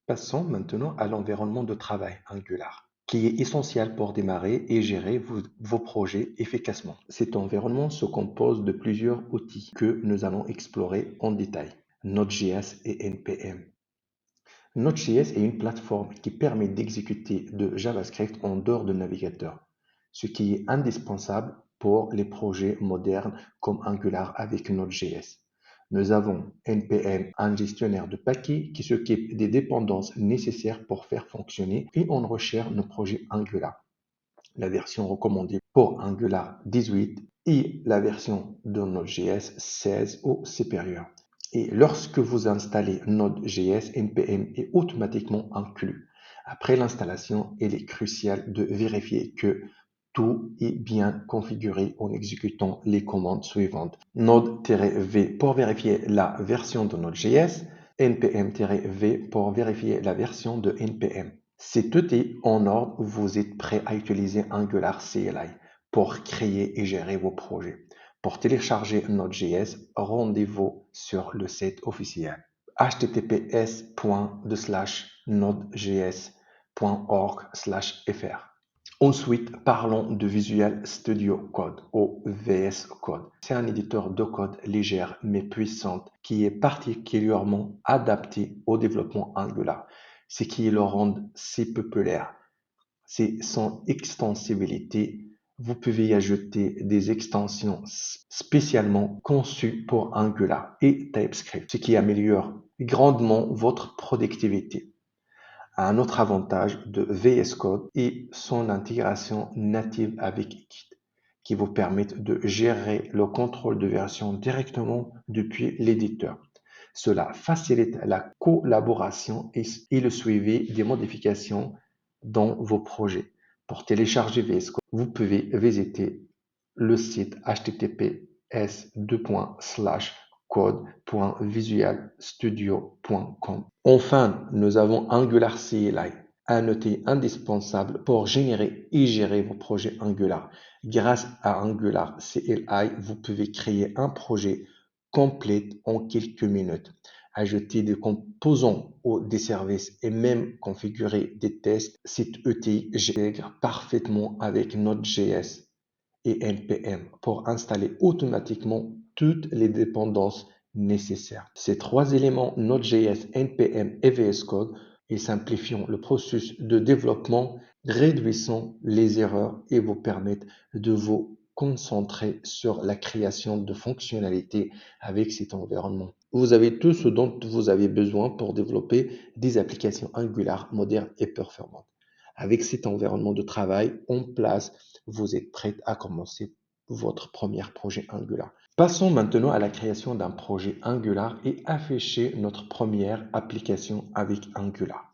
Passons maintenant à l'environnement de travail Angular, qui est essentiel pour démarrer et gérer vos projets efficacement. Cet environnement se compose de plusieurs outils que nous allons explorer en détail. Node.js et NPM. Node.js est une plateforme qui permet d'exécuter de JavaScript en dehors de navigateur, ce qui est indispensable pour les projets modernes comme Angular avec Node.js. Nous avons NPM, un gestionnaire de paquets qui s'occupe des dépendances nécessaires pour faire fonctionner et on recherche nos projets Angular. La version recommandée pour Angular 18 et la version de Node.js 16 ou supérieure. Et lorsque vous installez Node.js, NPM est automatiquement inclus. Après l'installation, il est crucial de vérifier que tout est bien configuré en exécutant les commandes suivantes. Node-v pour vérifier la version de Node.js, npm-v pour vérifier la version de NPM. Si tout est en ordre, vous êtes prêt à utiliser Angular CLI pour créer et gérer vos projets. Pour télécharger Node.js, rendez-vous sur le site officiel https://nodejs.org/fr. Ensuite, parlons de Visual Studio Code ou VS Code. C'est un éditeur de code léger mais puissant qui est particulièrement adapté au développement Angular, ce qui le rend si populaire. C'est son extensibilité. Vous pouvez y ajouter des extensions spécialement conçues pour Angular et TypeScript, ce qui améliore grandement votre productivité. Un autre avantage de VS Code est son intégration native avec Git, qui vous permet de gérer le contrôle de version directement depuis l'éditeur. Cela facilite la collaboration et le suivi des modifications dans vos projets. Pour télécharger VS Code, vous pouvez visiter le site https://code.visualstudio.com. Enfin, nous avons Angular CLI, un outil indispensable pour générer et gérer vos projets Angular. Grâce à Angular CLI, vous pouvez créer un projet complet en quelques minutes, ajouter des composants ou des services et même configurer des tests. Cet outil intègre parfaitement avec Node.js et NPM pour installer automatiquement toutes les dépendances nécessaires. Ces trois éléments, Node.js, NPM et VS Code, ils simplifient le processus de développement, réduisant les erreurs et vous permettent de vous concentrer sur la création de fonctionnalités avec cet environnement. Vous avez tout ce dont vous avez besoin pour développer des applications Angular modernes et performantes. Avec cet environnement de travail en place, vous êtes prêt à commencer votre premier projet Angular. Passons maintenant à la création d'un projet Angular et afficher notre première application avec Angular.